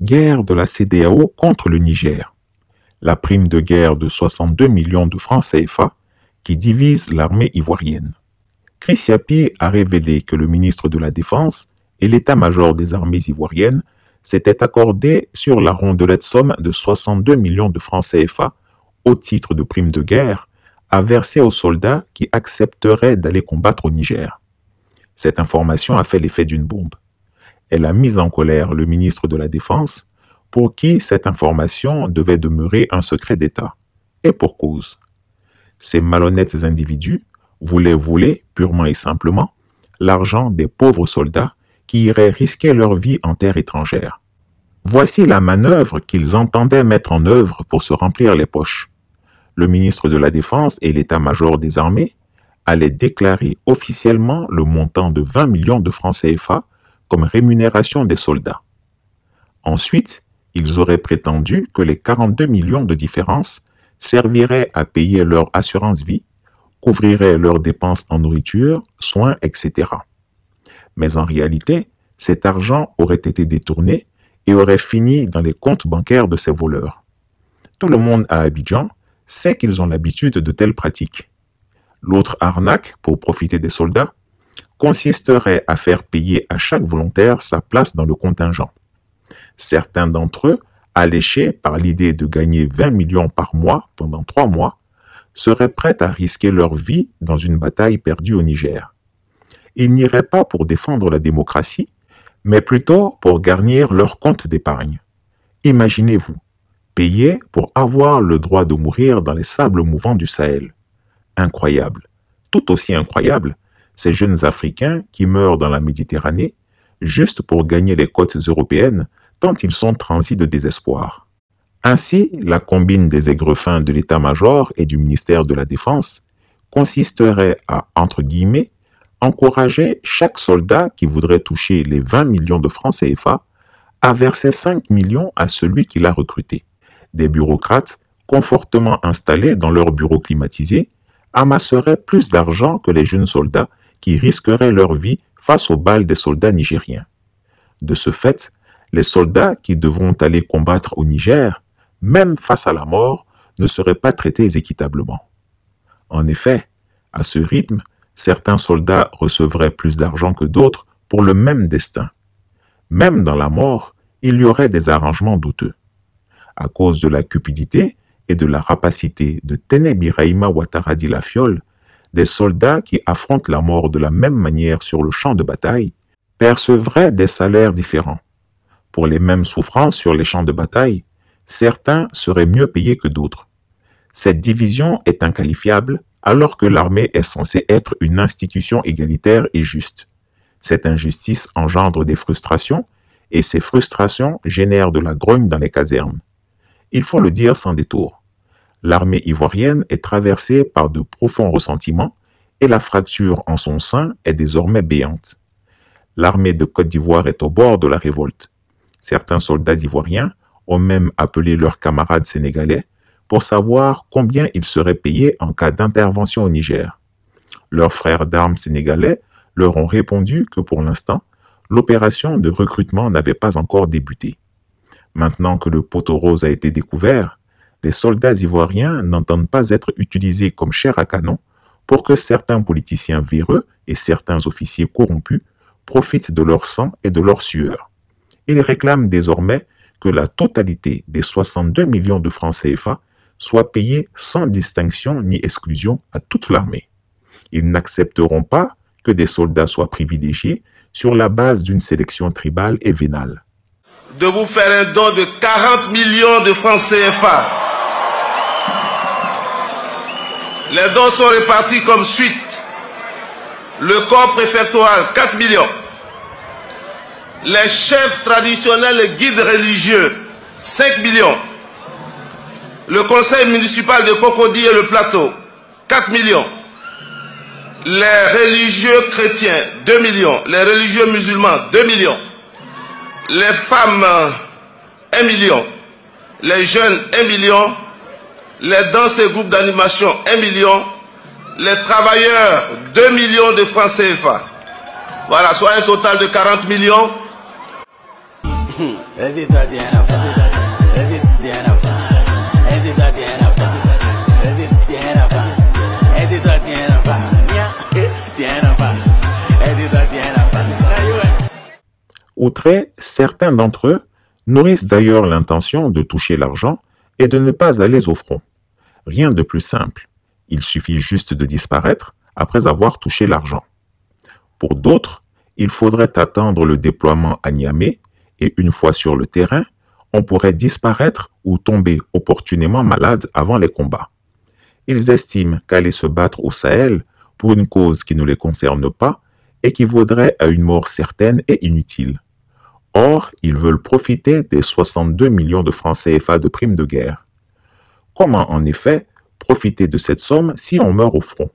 Guerre de la CEDEAO contre le Niger. La prime de guerre de 62 millions de francs CFA qui divise l'armée ivoirienne. Chris Yapi a révélé que le ministre de la Défense et l'état-major des armées ivoiriennes s'étaient accordés sur la rondelette somme de 62 millions de francs CFA au titre de prime de guerre à verser aux soldats qui accepteraient d'aller combattre au Niger. Cette information a fait l'effet d'une bombe. Elle a mis en colère le ministre de la Défense, pour qui cette information devait demeurer un secret d'État. Et pour cause. Ces malhonnêtes individus voulaient voler, purement et simplement, l'argent des pauvres soldats qui iraient risquer leur vie en terre étrangère. Voici la manœuvre qu'ils entendaient mettre en œuvre pour se remplir les poches. Le ministre de la Défense et l'état-major des armées allaient déclarer officiellement le montant de 20 millions de francs CFA comme rémunération des soldats. Ensuite, ils auraient prétendu que les 42 millions de différence serviraient à payer leur assurance vie, couvriraient leurs dépenses en nourriture, soins, etc. Mais en réalité, cet argent aurait été détourné et aurait fini dans les comptes bancaires de ces voleurs. Tout le monde à Abidjan sait qu'ils ont l'habitude de telles pratiques. L'autre arnaque, pour profiter des soldats, consisterait à faire payer à chaque volontaire sa place dans le contingent. Certains d'entre eux, alléchés par l'idée de gagner 20 millions par mois pendant 3 mois, seraient prêts à risquer leur vie dans une bataille perdue au Niger. Ils n'iraient pas pour défendre la démocratie, mais plutôt pour garnir leur compte d'épargne. Imaginez-vous, payer pour avoir le droit de mourir dans les sables mouvants du Sahel. Incroyable. Tout aussi incroyable, ces jeunes Africains qui meurent dans la Méditerranée juste pour gagner les côtes européennes tant ils sont transis de désespoir. Ainsi, la combine des aigrefins de l'état-major et du ministère de la Défense consisterait à, entre guillemets, encourager chaque soldat qui voudrait toucher les 20 millions de francs CFA à verser 5 millions à celui qui l'a recruté. Des bureaucrates, confortablement installés dans leurs bureaux climatisés, amasseraient plus d'argent que les jeunes soldats qui risqueraient leur vie face aux balles des soldats nigériens. De ce fait, les soldats qui devront aller combattre au Niger, même face à la mort, ne seraient pas traités équitablement. En effet, à ce rythme, certains soldats recevraient plus d'argent que d'autres pour le même destin. Même dans la mort, il y aurait des arrangements douteux. À cause de la cupidité et de la rapacité de Téné-Birahima Ouattara Di Lafiole, des soldats qui affrontent la mort de la même manière sur le champ de bataille percevraient des salaires différents. Pour les mêmes souffrances sur les champs de bataille, certains seraient mieux payés que d'autres. Cette division est inqualifiable alors que l'armée est censée être une institution égalitaire et juste. Cette injustice engendre des frustrations et ces frustrations génèrent de la grogne dans les casernes. Il faut le dire sans détour. L'armée ivoirienne est traversée par de profonds ressentiments et la fracture en son sein est désormais béante. L'armée de Côte d'Ivoire est au bord de la révolte. Certains soldats ivoiriens ont même appelé leurs camarades sénégalais pour savoir combien ils seraient payés en cas d'intervention au Niger. Leurs frères d'armes sénégalais leur ont répondu que pour l'instant, l'opération de recrutement n'avait pas encore débuté. Maintenant que le poteau rose a été découvert, les soldats ivoiriens n'entendent pas être utilisés comme chair à canon pour que certains politiciens véreux et certains officiers corrompus profitent de leur sang et de leur sueur. Ils réclament désormais que la totalité des 62 millions de francs CFA soit payée sans distinction ni exclusion à toute l'armée. Ils n'accepteront pas que des soldats soient privilégiés sur la base d'une sélection tribale et vénale. De vous faire un don de 40 millions de francs CFA. Les dons sont répartis comme suite. Le corps préfectoral, 4 millions. Les chefs traditionnels et guides religieux, 5 millions. Le conseil municipal de Cocody et le Plateau, 4 millions. Les religieux chrétiens, 2 millions. Les religieux musulmans, 2 millions. Les femmes, 1 million. Les jeunes, 1 million. Les danses et groupes d'animation, 1 million. Les travailleurs, 2 millions de francs CFA. Voilà, soit un total de 40 millions. Outre, certains d'entre eux nourrissent d'ailleurs l'intention de toucher l'argent et de ne pas aller au front. Rien de plus simple. Il suffit juste de disparaître après avoir touché l'argent. Pour d'autres, il faudrait attendre le déploiement à Niamey et une fois sur le terrain, on pourrait disparaître ou tomber opportunément malade avant les combats. Ils estiment qu'aller se battre au Sahel pour une cause qui ne les concerne pas équivaudrait à une mort certaine et inutile. Or, ils veulent profiter des 62 millions de francs CFA de primes de guerre. Comment, en effet, profiter de cette somme si on meurt au front?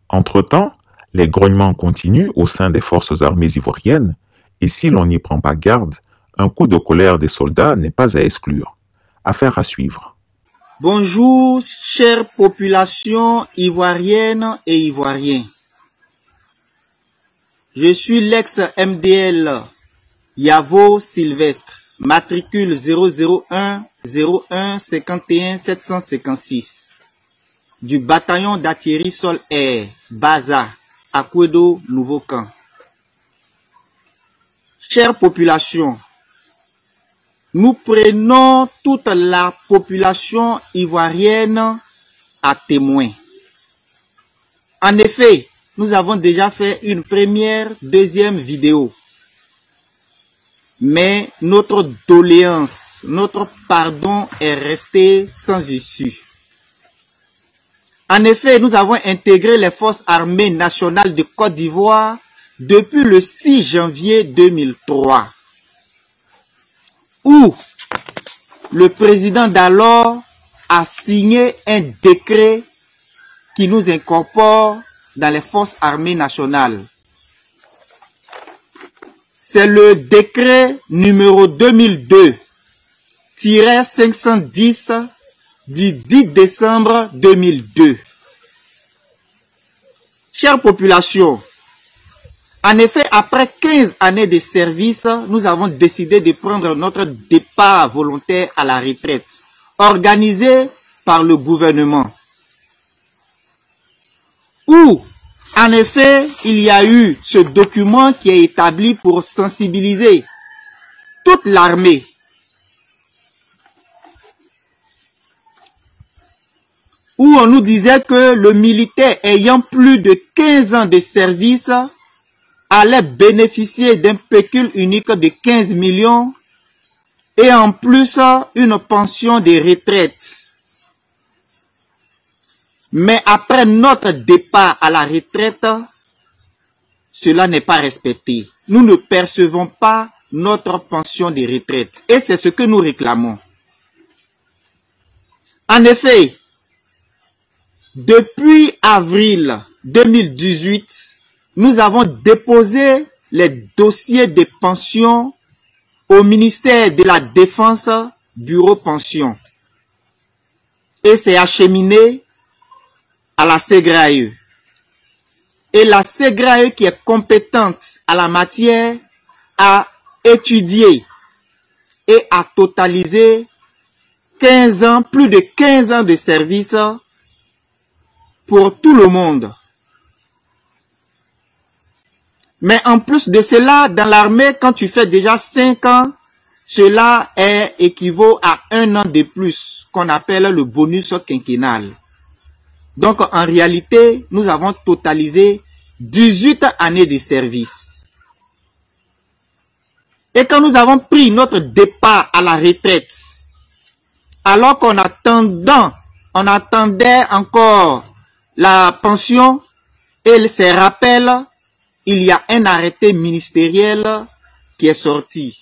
Entre-temps, les grognements continuent au sein des forces armées ivoiriennes et si l'on n'y prend pas garde, un coup de colère des soldats n'est pas à exclure. Affaire à suivre. Bonjour, chère population ivoirienne et ivoiriens. Je suis l'ex-MDL Yavo Sylvestre, matricule 001 01 51 756 du bataillon d'artillerie sol-air, Baza, Akwedo, Nouveau Camp. Chère population, nous prenons toute la population ivoirienne à témoin. En effet, nous avons déjà fait une première, deuxième vidéo. Mais notre doléance, notre pardon est resté sans issue. En effet, nous avons intégré les forces armées nationales de Côte d'Ivoire depuis le 6 janvier 2003, où le président d'alors a signé un décret qui nous incorpore dans les forces armées nationales. C'est le décret numéro 2002-510 du 10 décembre 2002. Chère population, en effet, après 15 années de service, nous avons décidé de prendre notre départ volontaire à la retraite, organisé par le gouvernement. Où, en effet, il y a eu ce document qui est établi pour sensibiliser toute l'armée. Où on nous disait que le militaire ayant plus de 15 ans de service allait bénéficier d'un pécule unique de 15 millions et en plus une pension de retraite. Mais après notre départ à la retraite, cela n'est pas respecté. Nous ne percevons pas notre pension de retraite et c'est ce que nous réclamons. En effet, depuis avril 2018, nous avons déposé les dossiers de pension au ministère de la Défense, Bureau Pension. Et c'est acheminé à la SEGRAE. Et la SEGRAE qui est compétente à la matière a étudié et a totalisé 15 ans, plus de 15 ans de service pour tout le monde. Mais en plus de cela, dans l'armée, quand tu fais déjà 5 ans, cela équivaut à 1 an de plus, qu'on appelle le bonus quinquennal. Donc en réalité, nous avons totalisé 18 années de service. Et quand nous avons pris notre départ à la retraite, alors qu'on attendait encore la pension et ses rappels, il y a un arrêté ministériel qui est sorti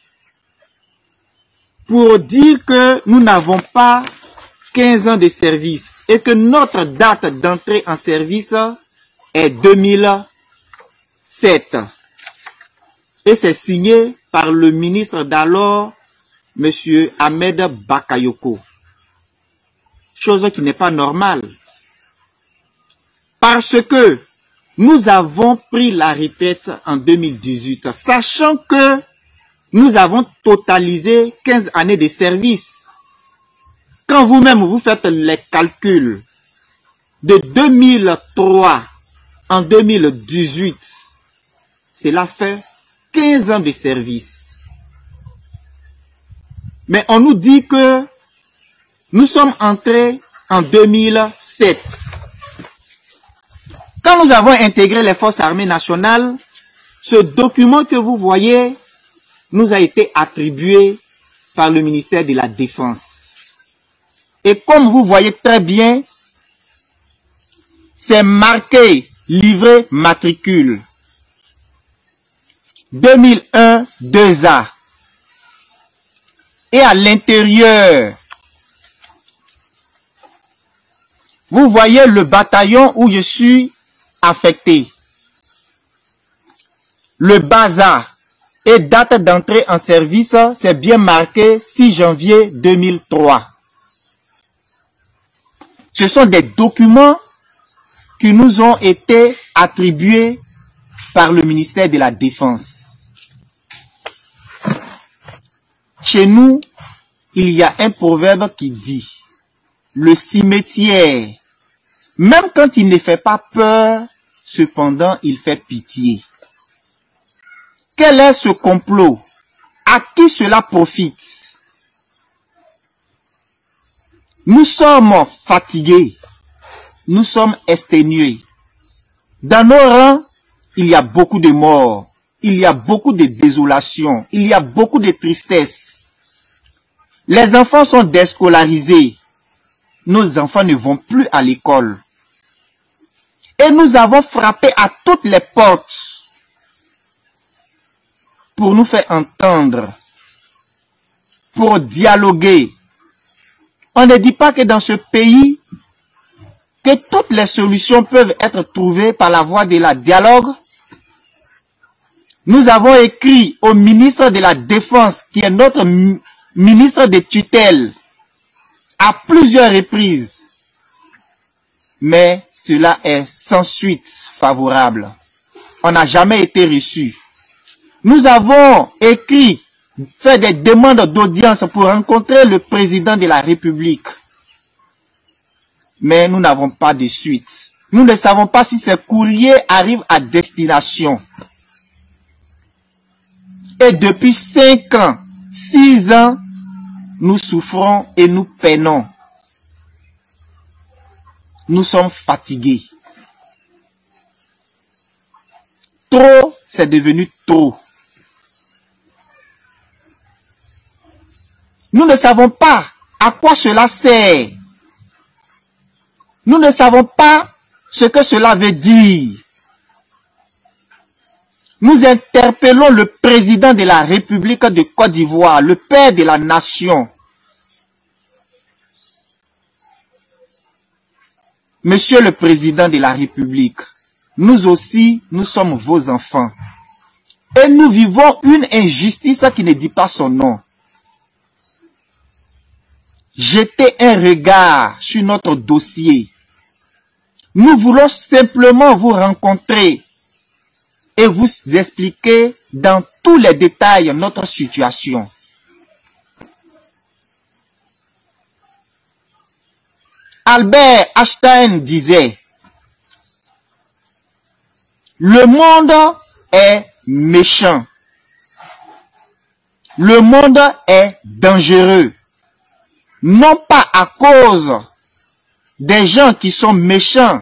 pour dire que nous n'avons pas 15 ans de service et que notre date d'entrée en service est 2007. Et c'est signé par le ministre d'alors, M. Ahmed Bakayoko. Chose qui n'est pas normale. Parce que nous avons pris la retraite en 2018, sachant que nous avons totalisé 15 années de service. Quand vous-même vous faites les calculs de 2003 en 2018, cela fait 15 ans de service. Mais on nous dit que nous sommes entrés en 2007. Quand nous avons intégré les forces armées nationales, ce document que vous voyez nous a été attribué par le ministère de la Défense. Et comme vous voyez très bien, c'est marqué livret matricule 2001 2A. Et à l'intérieur, vous voyez le bataillon où je suis affecté. Le bazar et date d'entrée en service, c'est bien marqué 6 janvier 2003. Ce sont des documents qui nous ont été attribués par le ministère de la Défense. Chez nous, il y a un proverbe qui dit « Le cimetière, même quand il ne fait pas peur, cependant il fait pitié. » Quel est ce complot? À qui cela profite? Nous sommes fatigués, nous sommes exténués. Dans nos rangs, il y a beaucoup de morts, il y a beaucoup de désolation, il y a beaucoup de tristesse. Les enfants sont déscolarisés. Nos enfants ne vont plus à l'école. Et nous avons frappé à toutes les portes pour nous faire entendre, pour dialoguer. On ne dit pas que dans ce pays, que toutes les solutions peuvent être trouvées par la voie de la dialogue. Nous avons écrit au ministre de la Défense, qui est notre ministre de tutelle, à plusieurs reprises. Mais cela est sans suite favorable. On n'a jamais été reçu. Nous avons écrit, fait des demandes d'audience pour rencontrer le président de la République. Mais nous n'avons pas de suite. Nous ne savons pas si ces courriers arrivent à destination. Et depuis 5 ans, 6 ans, nous souffrons et nous peinons. Nous sommes fatigués. Trop, c'est devenu trop. Nous ne savons pas à quoi cela sert. Nous ne savons pas ce que cela veut dire. Nous interpellons le président de la République de Côte d'Ivoire, le père de la nation. Monsieur le président de la République, nous aussi, nous sommes vos enfants. Et nous vivons une injustice qui ne dit pas son nom. Jetez un regard sur notre dossier. Nous voulons simplement vous rencontrer et vous expliquer dans tous les détails notre situation. Albert Einstein disait, le monde est méchant. Le monde est dangereux. Non pas à cause des gens qui sont méchants,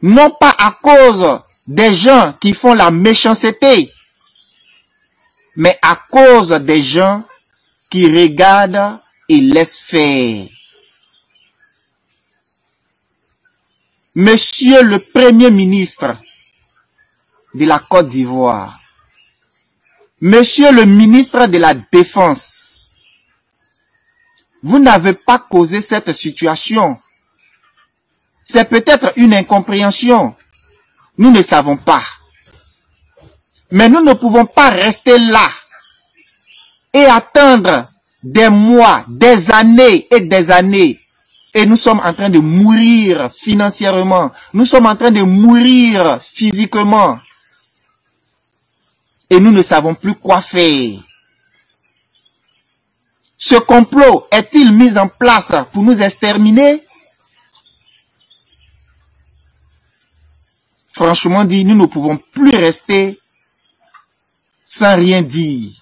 non pas à cause des gens qui font la méchanceté, mais à cause des gens qui regardent et laissent faire. Monsieur le Premier ministre de la Côte d'Ivoire, Monsieur le ministre de la Défense, vous n'avez pas causé cette situation. C'est peut-être une incompréhension. Nous ne savons pas. Mais nous ne pouvons pas rester là et attendre des mois, des années et des années. Et nous sommes en train de mourir financièrement. Nous sommes en train de mourir physiquement. et nous ne savons plus quoi faire. Ce complot est-il mis en place pour nous exterminer? Franchement dit, nous ne pouvons plus rester sans rien dire.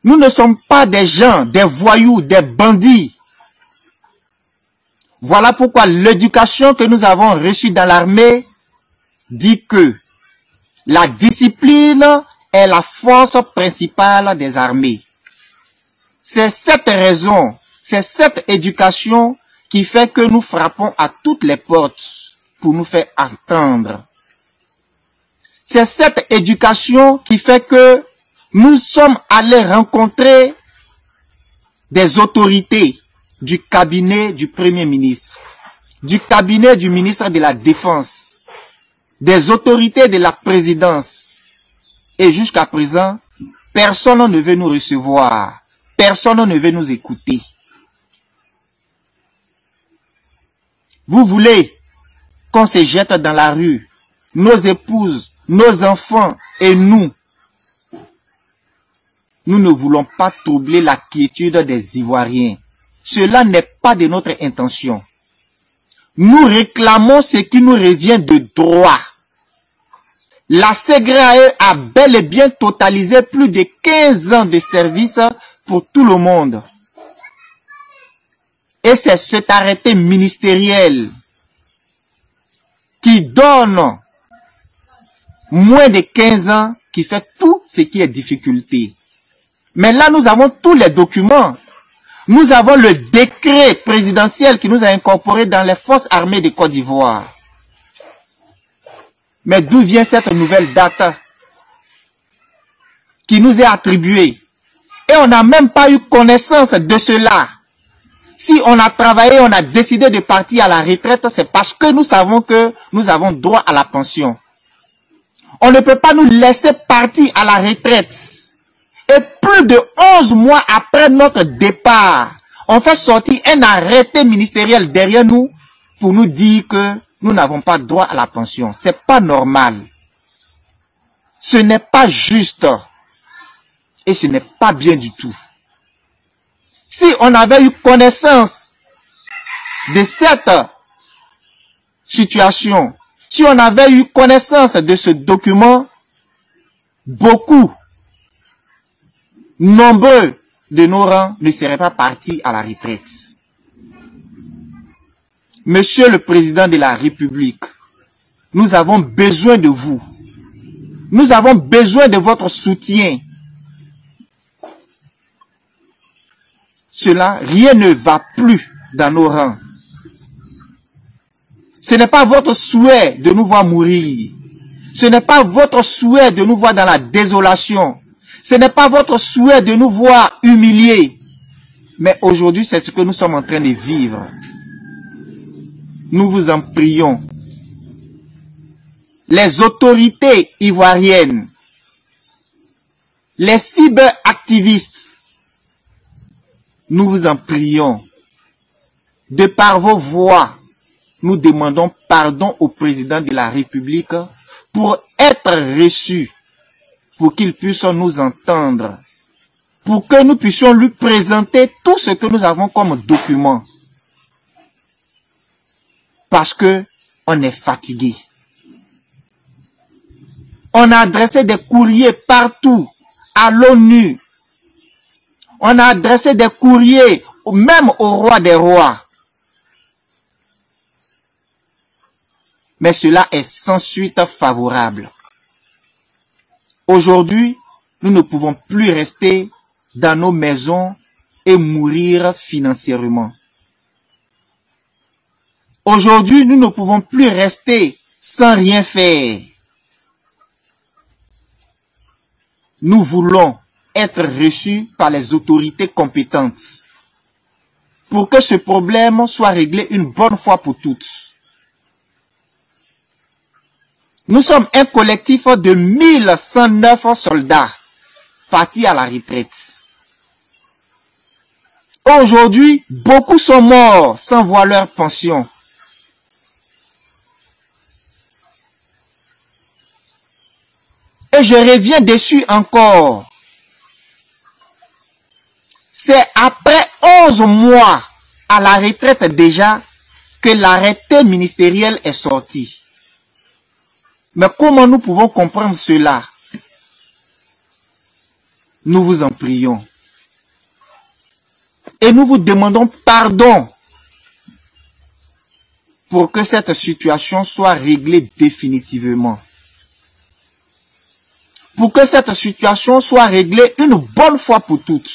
Nous ne sommes pas des gens, des voyous, des bandits. Voilà pourquoi l'éducation que nous avons reçue dans l'armée dit que la discipline est la force principale des armées. C'est cette raison, c'est cette éducation qui fait que nous frappons à toutes les portes pour nous faire entendre. C'est cette éducation qui fait que nous sommes allés rencontrer des autorités du cabinet du Premier ministre, du cabinet du ministre de la Défense, des autorités de la présidence. Et jusqu'à présent, personne ne veut nous recevoir, personne ne veut nous écouter. Vous voulez qu'on se jette dans la rue, nos épouses, nos enfants et nous. Nous ne voulons pas troubler la quiétude des Ivoiriens. Cela n'est pas de notre intention. Nous réclamons ce qui nous revient de droit. La CGRAE a bel et bien totalisé plus de 15 ans de service pour tout le monde. Et c'est cet arrêté ministériel qui donne moins de 15 ans qui fait tout ce qui est difficulté. Mais là, nous avons tous les documents. Nous avons le décret présidentiel qui nous a incorporés dans les forces armées de Côte d'Ivoire. Mais d'où vient cette nouvelle date qui nous est attribuée? Et on n'a même pas eu connaissance de cela. Si on a travaillé, on a décidé de partir à la retraite, c'est parce que nous savons que nous avons droit à la pension. On ne peut pas nous laisser partir à la retraite. Et plus de 11 mois après notre départ, on fait sortir un arrêté ministériel derrière nous pour nous dire que nous n'avons pas droit à la pension. C'est pas normal. Ce n'est pas juste. Et ce n'est pas bien du tout. Si on avait eu connaissance de cette situation, si on avait eu connaissance de ce document, beaucoup, nombreux de nos rangs ne seraient pas partis à la retraite. Monsieur le Président de la République, nous avons besoin de vous. Nous avons besoin de votre soutien. Cela, rien ne va plus dans nos rangs. Ce n'est pas votre souhait de nous voir mourir. Ce n'est pas votre souhait de nous voir dans la désolation. Ce n'est pas votre souhait de nous voir humiliés. Mais aujourd'hui, c'est ce que nous sommes en train de vivre. Nous vous en prions. Les autorités ivoiriennes, les cyberactivistes, nous vous en prions. De par vos voix, nous demandons pardon au président de la République pour être reçu, pour qu'il puisse nous entendre, pour que nous puissions lui présenter tout ce que nous avons comme document. Parce que on est fatigué. On a adressé des courriers partout, à l'ONU. On a adressé des courriers même au roi des rois. Mais cela est sans suite favorable. Aujourd'hui, nous ne pouvons plus rester dans nos maisons et mourir financièrement. Aujourd'hui, nous ne pouvons plus rester sans rien faire. Nous voulons être reçus par les autorités compétentes pour que ce problème soit réglé une bonne fois pour toutes. Nous sommes un collectif de 1109 soldats partis à la retraite. Aujourd'hui, beaucoup sont morts sans voir leur pension. Et je reviens dessus encore. C'est après 11 mois à la retraite déjà que l'arrêté ministériel est sorti. Mais comment nous pouvons comprendre cela? Nous vous en prions. Et nous vous demandons pardon pour que cette situation soit réglée définitivement. Pour que cette situation soit réglée une bonne fois pour toutes.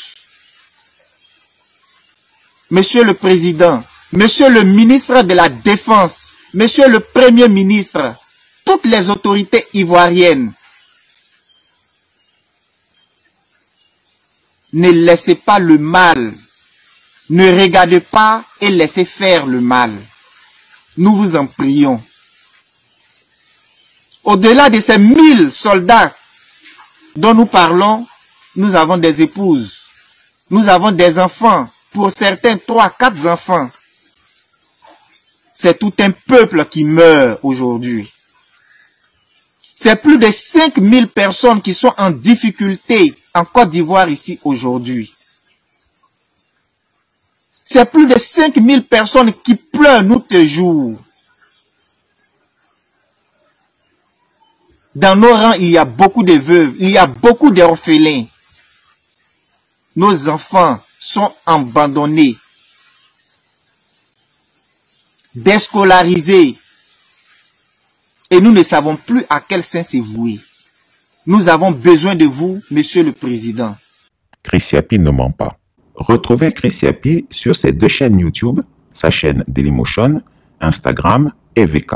Monsieur le Président, Monsieur le ministre de la Défense, Monsieur le Premier ministre, toutes les autorités ivoiriennes, ne laissez pas le mal, ne regardez pas et laissez faire le mal. Nous vous en prions. Au-delà de ces 1000 soldats dont nous parlons, nous avons des épouses, nous avons des enfants, pour certains 3, 4 enfants. C'est tout un peuple qui meurt aujourd'hui. C'est plus de 5000 personnes qui sont en difficulté en Côte d'Ivoire ici aujourd'hui. C'est plus de 5000 personnes qui pleurent nuit et jour. Dans nos rangs, il y a beaucoup de veuves, il y a beaucoup d'orphelins. Nos enfants sont abandonnés, déscolarisés, et nous ne savons plus à quel sein se vouer. Nous avons besoin de vous, Monsieur le Président. Chris Yapi ne ment pas. Retrouvez Chris Yapi sur ses 2 chaînes YouTube, sa chaîne Dailymotion, Instagram et VK.